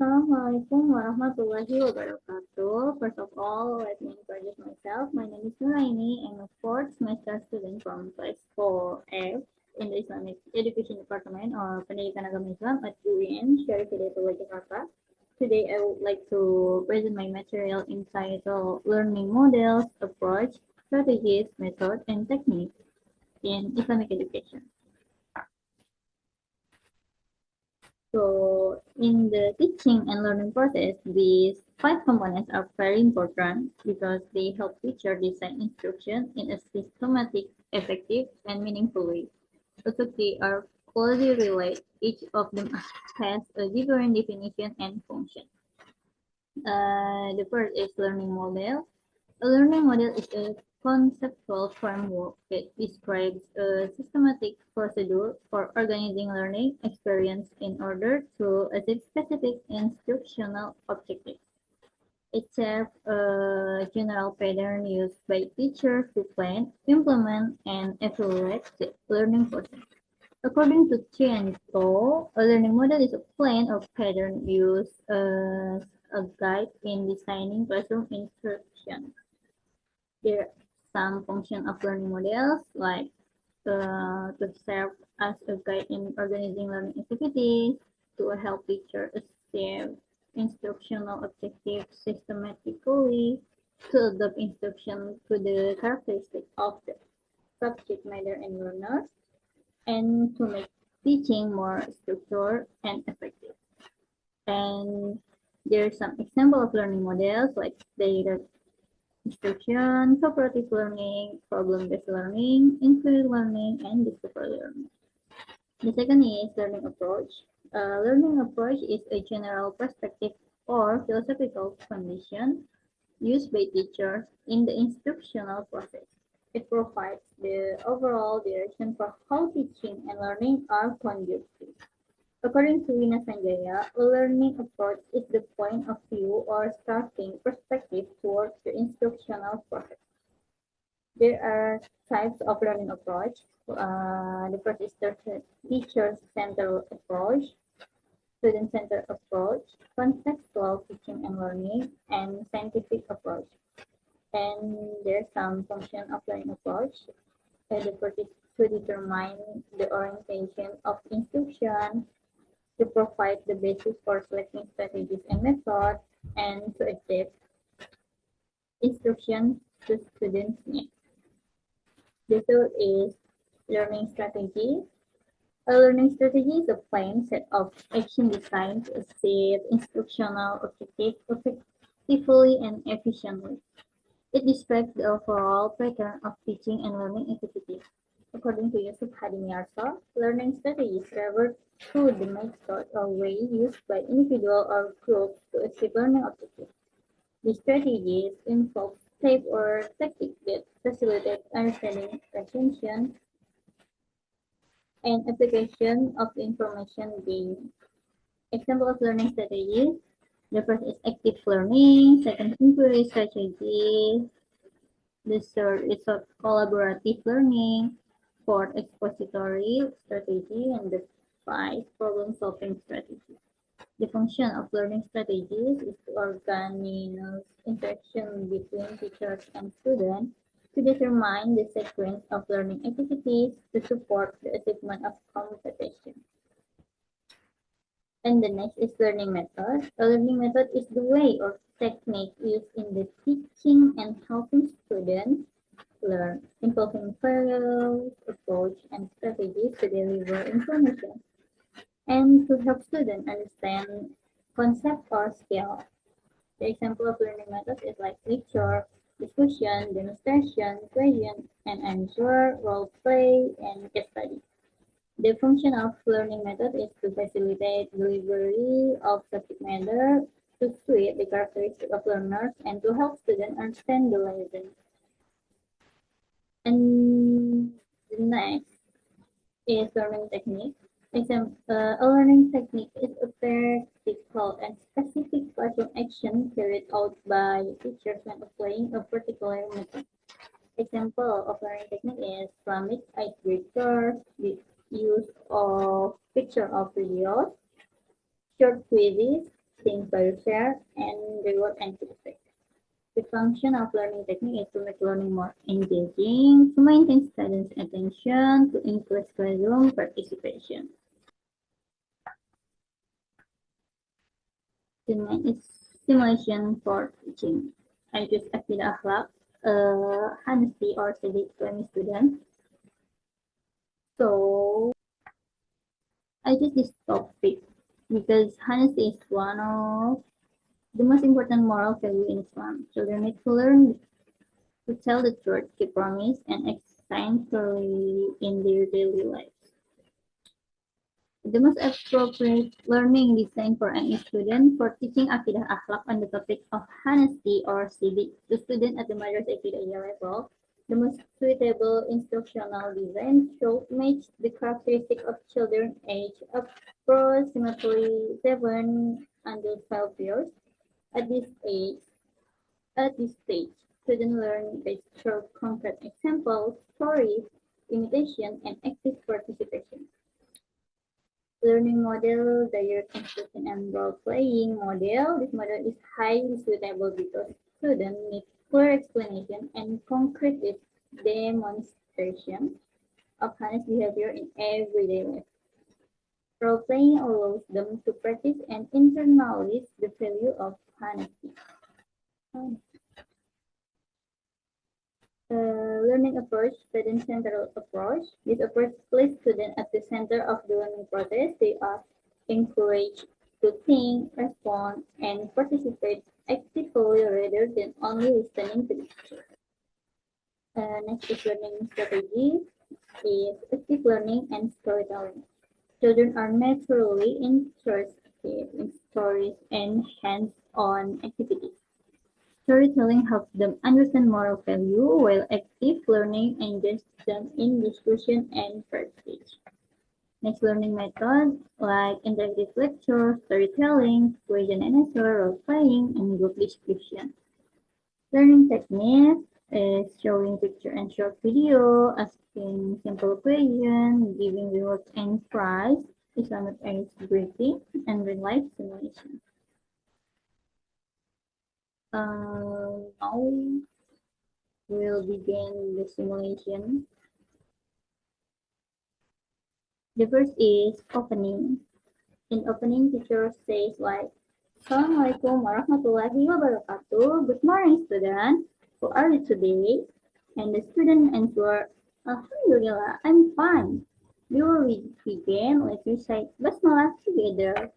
Assalamualaikum warahmatullahi wabarakatuh. First of all, let me introduce myself. My name is Nuraini. I'm a fourth semester student from class 4F in the Islamic Education Department or Pendidikan Agama Islam at UIN, Syarif Hidayatullah Jakarta. Today, I would like to present my material entitled Learning Models, Approach, Strategies, Method, and Techniques in Islamic Education. So in the teaching and learning process, these five components are very important because they help teacher design instruction in a systematic, effective, and meaningful way. Also, they are closely related. Each of them has a different definition and function. The first is learning model. A learning model is a conceptual framework that describes a systematic procedure for organizing learning experience in order to achieve specific instructional objectives. It serves a general pattern used by teachers to plan, implement, and evaluate the learning process. According to Chiento, a learning model is a plan or pattern used as a guide in designing classroom instruction. There are some function of learning models like to serve as a guide in organizing learning activities, to help teachers achieve instructional objectives systematically, to adapt instruction to the characteristics of the subject matter and learners, and to make teaching more structured and effective. And there are some example of learning models like data instruction, cooperative learning, problem-based learning, inquiry learning, and discovery learning. The second is learning approach. Learning approach is a general perspective or philosophical condition used by teachers in the instructional process. It provides the overall direction for how teaching and learning are conducted. According to Vina Sanjaya, a learning approach is the point of view or starting perspective towards the instructional process. There are types of learning approach. The first is the teacher-centered approach, student-centered approach, contextual teaching and learning, and scientific approach. And there's some function of learning approach. The first is to determine the orientation of instruction, to provide the basis for selecting strategies and methods, and to adapt instruction to students' needs. The third is learning strategy. A learning strategy is a plan set of action designed to achieve instructional objectives effectively and efficiently. It describes the overall pattern of teaching and learning activities. According to Yusuf Hadimiarso, learning strategies refer to the method or way used by individual or groups to achieve learning objectives. These strategies involve steps or tactics that facilitate understanding, retention, and application of the information gained. Example of learning strategies. The first is active learning, second inquiry strategy, the third is collaborative learning, fourth expository strategy, and the five problem-solving strategy. The function of learning strategies is to organize interaction between teachers and students to determine the sequence of learning activities to support the achievement of competition. And the next is learning method. A learning method is the way or technique used in the teaching and helping students learn, involving various approach and strategies to deliver information and to help students understand concept or skill. The example of learning methods is like lecture, discussion, demonstration, question and answer, role play, and case study. The function of learning method is to facilitate delivery of subject matter, to suit the characteristics of learners, and to help students understand the lesson. And the next is learning technique. A learning technique is a practical and specific classroom action carried out by teachers when applying a particular method. Example of learning technique is Islamic icebreakers, the use of picture of videos, short quizzes, think, value, share, and reward and feedback. The function of learning technique is to make learning more engaging, to maintain students' attention, to increase classroom participation. The next is simulation for teaching. I choose Akida Akhlak, honesty or civic to any student. So I choose this topic because honesty is one of the most important moral value in Islam. Children need to learn to tell the truth, keep promise, and act sincerely in their daily lives. The most appropriate learning design for any student for teaching Akidah Akhlak on the topic of honesty or civic to student at the Madrasah Ibtidaiyah level. The most suitable instructional design should match the characteristic of children aged approximately 7 until 12 years. At this age, at this stage, students learn based through concrete examples, stories, imitation, and active participation. Learning model, direct instruction, and role-playing model. This model is highly suitable because students need clear explanation and concrete demonstration of honest behavior in everyday life. Role-playing allows them to practice and internalize the value of honesty. Learning approach, student-centered approach. This approach places students at the center of the learning process. They are encouraged to think, respond, and participate actively rather than only listening to the teacher. Next is learning strategy, is active learning and storytelling. Children are naturally interested in stories and hands-on activities. Storytelling helps them understand moral value, while active learning engages them in discussion and practice. Next learning method like interactive lecture, storytelling, question and answer, role playing, and group discussion. Learning technique is showing picture and short video, asking simple questions, giving rewards and prize, Islamic age briefing, and real life simulation. Now we'll begin the simulation. The first is opening. In opening, teacher says like, Assalamualaikum warahmatullahi wabarakatuh. Good morning, student. How are you today? And the student answer, Alhamdulillah, I'm fine. Before we begin, let's recite Basmalah together.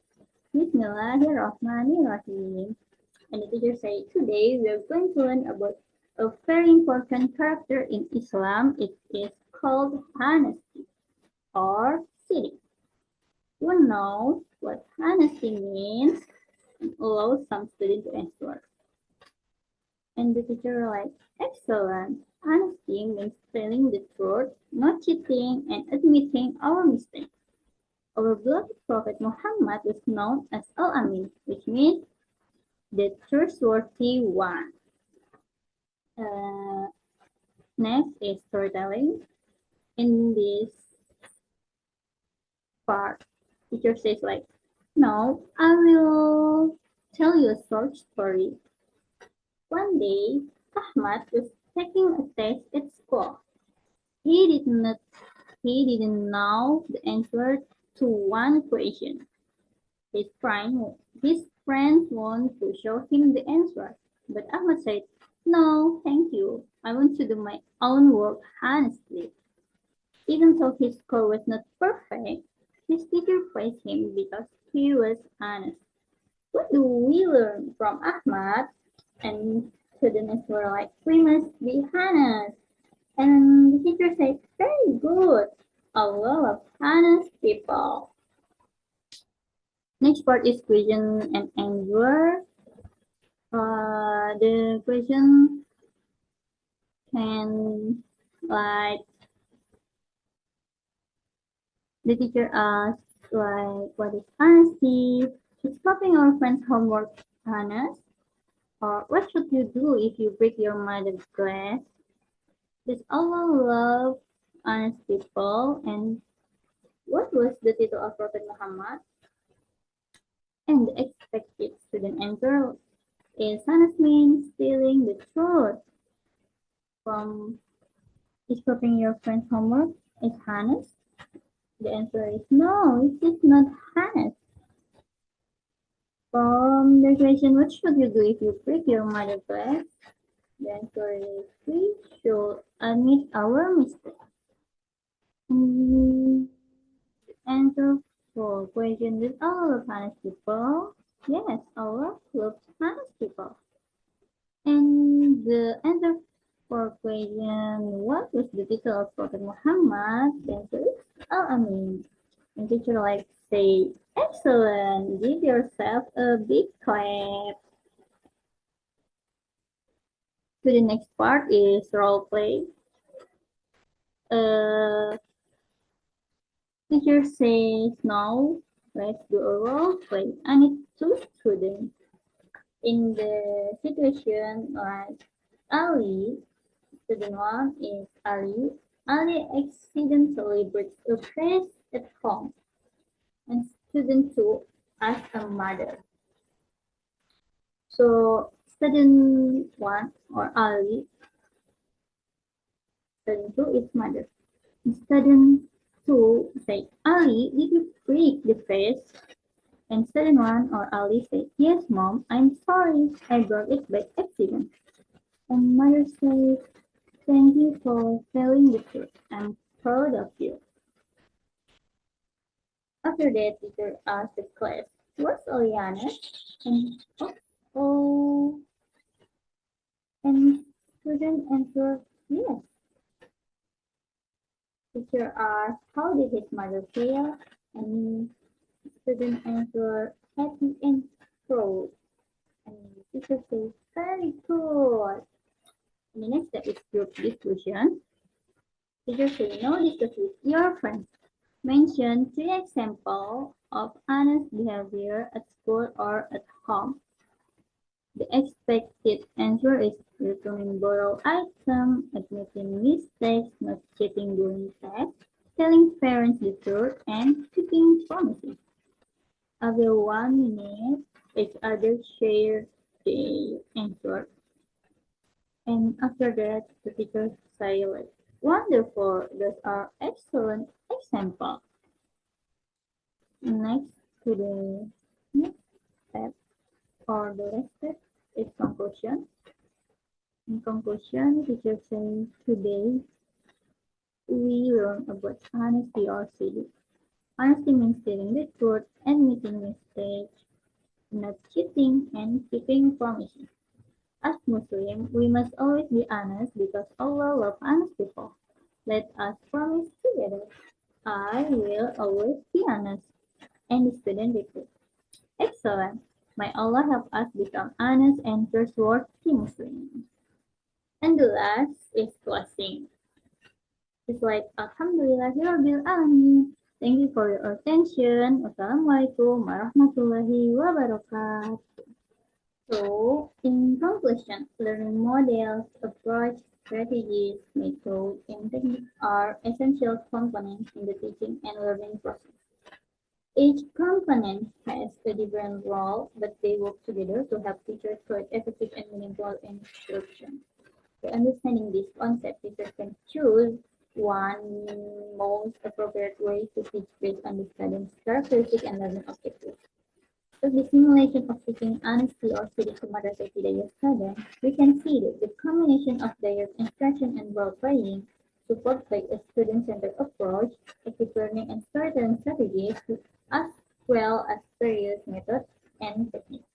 Bismillahirrahmanirrahim. And the teacher said, today we are going to learn about a very important character in Islam. It is called honesty or civic. You know what honesty means and allow some students to answer. And the teacher like, excellent. Honesty means telling the truth, not cheating, and admitting our mistakes. Our beloved Prophet Muhammad was known as Al-Amin, which means the trustworthy one. Next is storytelling. In this part, teacher says like, no, I will tell you a short story. One day, Ahmad was taking a test at school. He didn't know the answer to one question. His friends want to show him the answer, but Ahmad said, no, thank you. I want to do my own work honestly. Even though his score was not perfect, his teacher praised him because he was honest. What do we learn from Ahmad? And students were like, we must be honest. And the teacher said, very good. I love honest people. Next part is question and answer. The question can like the teacher asks like what is honesty? Is copying our friend's homework honest? Or what should you do if you break your mother's glass? Does Allah love honest people? And what was the title of Prophet Muhammad? And the expected Student answer, is honest means telling the truth. From is copying your friend's homework is honest? The answer is no, it is not honest. From the question, what should you do if you break your mother class? The answer is we should admit our mistake. Answer for question, with all of honest people? Yes, Allah loves honest people. And the answer for question, what was the title of Prophet Muhammad? The answer is Al-Amin. And teacher like say, excellent, give yourself a big clap. To the next part is role play. Teacher says, now let's do a role play. I need two students. In the situation like Ali, student one is Ali. Ali accidentally breaks a vase at home, and student two asks a mother. So student one or Ali, student two is mother. Student two say, Ali, did you break the vase? And student one or Ali say, yes, mom, I'm sorry, I broke it by accident. And mother says, thank you for telling the truth. I'm proud of you. After that, teacher asked the class, what's Oliana? And oh, and student answered, yes. Teacher asked, how did his mother feel? And student answered, happy and proud. And teacher says, very good. And the next step is group discussion. Teacher says, now discuss with your friends. Mention 3 examples of honest behavior at school or at home. The expected answer is returning borrowed item, admitting mistakes, not cheating during tests, telling parents the truth, and keeping promises. After 1 minute, each other shared the answer. And after that, the teacher said, wonderful, those are excellent examples. Next to the next step or the next step is conclusion. In conclusion, teacher says today we learn about honesty or silly. Honesty means telling the truth, admitting mistakes, not cheating, and keeping promises. As Muslims, we must always be honest because Allah loves honest people. Let us promise together. I will always be honest. And the student replied, excellent. May Allah help us become honest and trustworthy Muslims. And the last is closing. It's like Alhamdulillahirabbil alamin. Thank you for your attention. Wassalamualaikum warahmatullahi wabarakatuh. So, in conclusion, learning models, approach, strategies, methods, and techniques are essential components in the teaching and learning process. Each component has a different role, but they work together to help teachers create effective and meaningful instruction. By understanding this concept, teachers can choose one most appropriate way to teach based on the student's characteristics and learning objectives. With the simulation of teaching honesty or studying to Madrasah Hidayah students, we can see that the combination of direct instruction and role playing, supported by a student-centered approach, active learning and storytelling strategies, as well as various methods and techniques,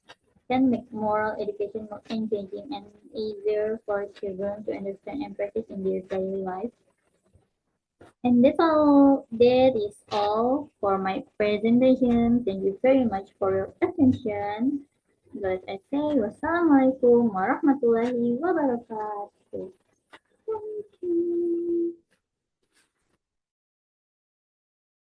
can make moral education more engaging and easier for children to understand and practice in their daily life. And that is all for my presentation. Thank you very much for your attention. Let us say wassalamualaikum warahmatullahi wabarakatuh. Thank you.